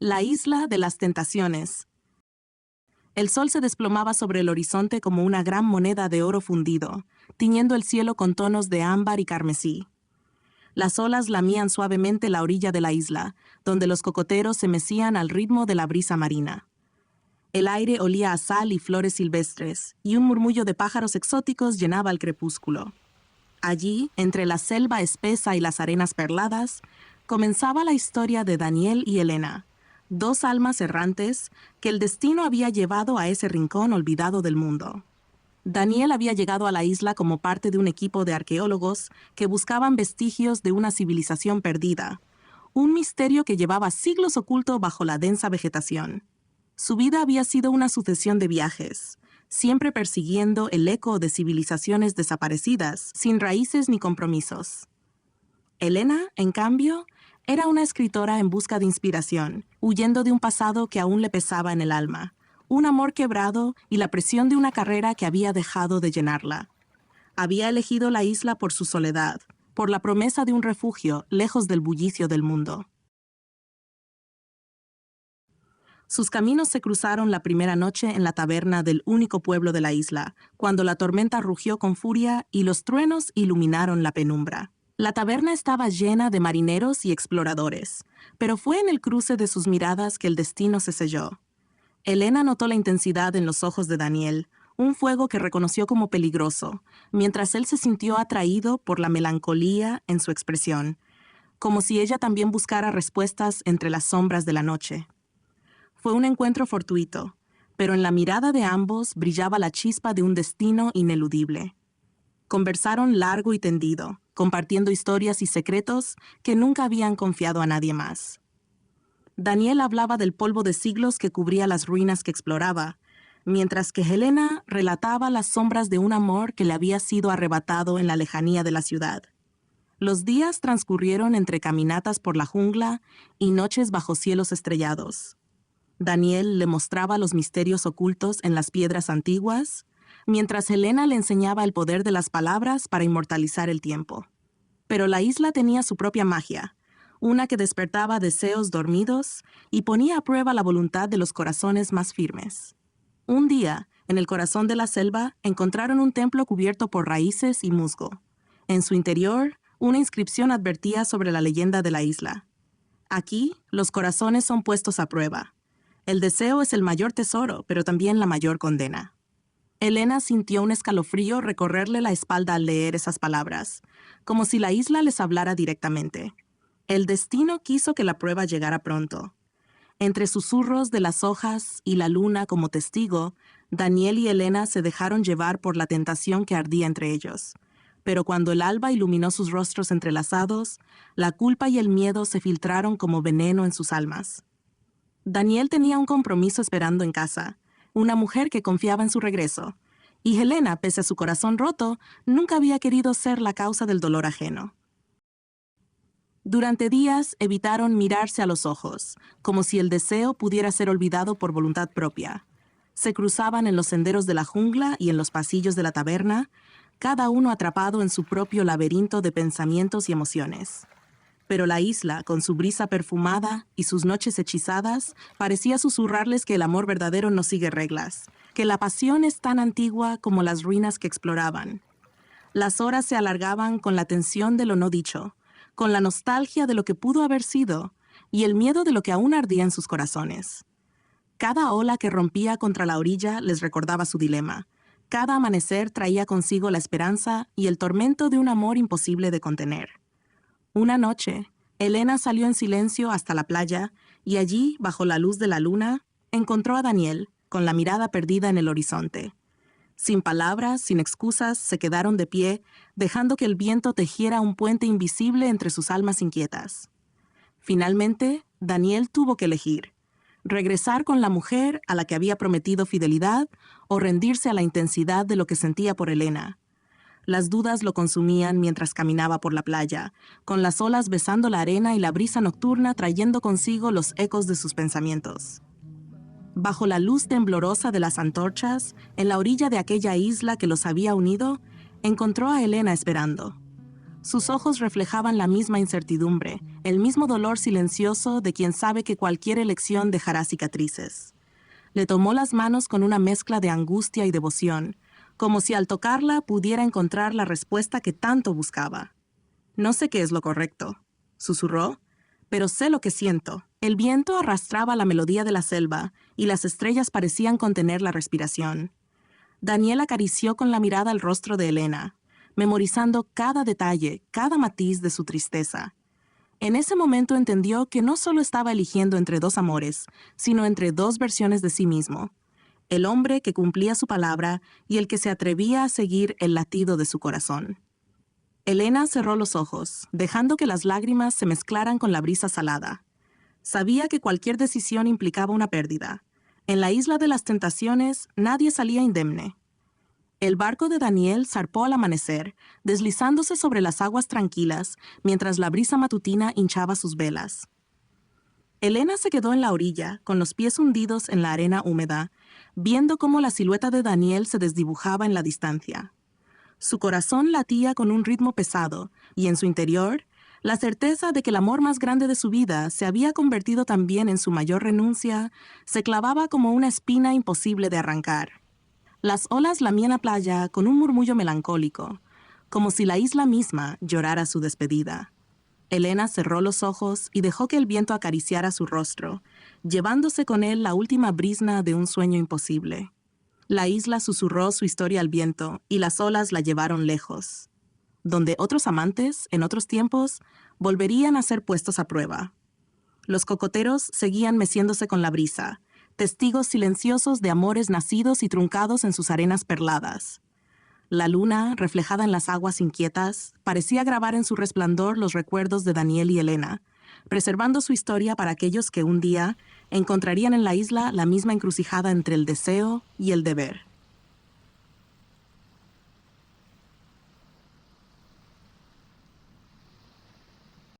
La isla de las tentaciones. El sol se desplomaba sobre el horizonte como una gran moneda de oro fundido, tiñendo el cielo con tonos de ámbar y carmesí. Las olas lamían suavemente la orilla de la isla, donde los cocoteros se mecían al ritmo de la brisa marina. El aire olía a sal y flores silvestres, y un murmullo de pájaros exóticos llenaba el crepúsculo. Allí, entre la selva espesa y las arenas perladas, comenzaba la historia de Daniel y Elena, dos almas errantes que el destino había llevado a ese rincón olvidado del mundo. Daniel había llegado a la isla como parte de un equipo de arqueólogos que buscaban vestigios de una civilización perdida, un misterio que llevaba siglos oculto bajo la densa vegetación. Su vida había sido una sucesión de viajes, siempre persiguiendo el eco de civilizaciones desaparecidas, sin raíces ni compromisos. Elena, en cambio, era una escritora en busca de inspiración, huyendo de un pasado que aún le pesaba en el alma, un amor quebrado y la presión de una carrera que había dejado de llenarla. Había elegido la isla por su soledad, por la promesa de un refugio lejos del bullicio del mundo. Sus caminos se cruzaron la primera noche en la taberna del único pueblo de la isla, cuando la tormenta rugió con furia y los truenos iluminaron la penumbra. La taberna estaba llena de marineros y exploradores, pero fue en el cruce de sus miradas que el destino se selló. Elena notó la intensidad en los ojos de Daniel, un fuego que reconoció como peligroso, mientras él se sintió atraído por la melancolía en su expresión, como si ella también buscara respuestas entre las sombras de la noche. Fue un encuentro fortuito, pero en la mirada de ambos brillaba la chispa de un destino ineludible. Conversaron largo y tendido, compartiendo historias y secretos que nunca habían confiado a nadie más. Daniel hablaba del polvo de siglos que cubría las ruinas que exploraba, mientras que Helena relataba las sombras de un amor que le había sido arrebatado en la lejanía de la ciudad. Los días transcurrieron entre caminatas por la jungla y noches bajo cielos estrellados. Daniel le mostraba los misterios ocultos en las piedras antiguas, mientras Helena le enseñaba el poder de las palabras para inmortalizar el tiempo. Pero la isla tenía su propia magia, una que despertaba deseos dormidos y ponía a prueba la voluntad de los corazones más firmes. Un día, en el corazón de la selva, encontraron un templo cubierto por raíces y musgo. En su interior, una inscripción advertía sobre la leyenda de la isla. Aquí, los corazones son puestos a prueba. El deseo es el mayor tesoro, pero también la mayor condena. Elena sintió un escalofrío recorrerle la espalda al leer esas palabras, como si la isla les hablara directamente. El destino quiso que la prueba llegara pronto. Entre susurros de las hojas y la luna como testigo, Daniel y Elena se dejaron llevar por la tentación que ardía entre ellos. Pero cuando el alba iluminó sus rostros entrelazados, la culpa y el miedo se filtraron como veneno en sus almas. Daniel tenía un compromiso esperando en casa, una mujer que confiaba en su regreso, y Helena, pese a su corazón roto, nunca había querido ser la causa del dolor ajeno. Durante días evitaron mirarse a los ojos, como si el deseo pudiera ser olvidado por voluntad propia. Se cruzaban en los senderos de la jungla y en los pasillos de la taberna, cada uno atrapado en su propio laberinto de pensamientos y emociones. Pero la isla, con su brisa perfumada y sus noches hechizadas, parecía susurrarles que el amor verdadero no sigue reglas, que la pasión es tan antigua como las ruinas que exploraban. Las horas se alargaban con la tensión de lo no dicho, con la nostalgia de lo que pudo haber sido y el miedo de lo que aún ardía en sus corazones. Cada ola que rompía contra la orilla les recordaba su dilema. Cada amanecer traía consigo la esperanza y el tormento de un amor imposible de contener. Una noche, Elena salió en silencio hasta la playa y allí, bajo la luz de la luna, encontró a Daniel, con la mirada perdida en el horizonte. Sin palabras, sin excusas, se quedaron de pie, dejando que el viento tejiera un puente invisible entre sus almas inquietas. Finalmente, Daniel tuvo que elegir: regresar con la mujer a la que había prometido fidelidad o rendirse a la intensidad de lo que sentía por Elena. Las dudas lo consumían mientras caminaba por la playa, con las olas besando la arena y la brisa nocturna trayendo consigo los ecos de sus pensamientos. Bajo la luz temblorosa de las antorchas, en la orilla de aquella isla que los había unido, encontró a Elena esperando. Sus ojos reflejaban la misma incertidumbre, el mismo dolor silencioso de quien sabe que cualquier elección dejará cicatrices. Le tomó las manos con una mezcla de angustia y devoción, como si al tocarla pudiera encontrar la respuesta que tanto buscaba. «No sé qué es lo correcto», susurró, «pero sé lo que siento». El viento arrastraba la melodía de la selva y las estrellas parecían contener la respiración. Daniel acarició con la mirada el rostro de Elena, memorizando cada detalle, cada matiz de su tristeza. En ese momento entendió que no solo estaba eligiendo entre dos amores, sino entre dos versiones de sí mismo: el hombre que cumplía su palabra y el que se atrevía a seguir el latido de su corazón. Elena cerró los ojos, dejando que las lágrimas se mezclaran con la brisa salada. Sabía que cualquier decisión implicaba una pérdida. En la isla de las tentaciones nadie salía indemne. El barco de Daniel zarpó al amanecer, deslizándose sobre las aguas tranquilas mientras la brisa matutina hinchaba sus velas. Elena se quedó en la orilla, con los pies hundidos en la arena húmeda, viendo cómo la silueta de Daniel se desdibujaba en la distancia. Su corazón latía con un ritmo pesado, y en su interior, la certeza de que el amor más grande de su vida se había convertido también en su mayor renuncia, se clavaba como una espina imposible de arrancar. Las olas lamían la playa con un murmullo melancólico, como si la isla misma llorara su despedida. Elena cerró los ojos y dejó que el viento acariciara su rostro, llevándose con él la última brizna de un sueño imposible. La isla susurró su historia al viento y las olas la llevaron lejos, donde otros amantes, en otros tiempos, volverían a ser puestos a prueba. Los cocoteros seguían meciéndose con la brisa, testigos silenciosos de amores nacidos y truncados en sus arenas perladas. La luna, reflejada en las aguas inquietas, parecía grabar en su resplandor los recuerdos de Daniel y Elena, preservando su historia para aquellos que un día encontrarían en la isla la misma encrucijada entre el deseo y el deber.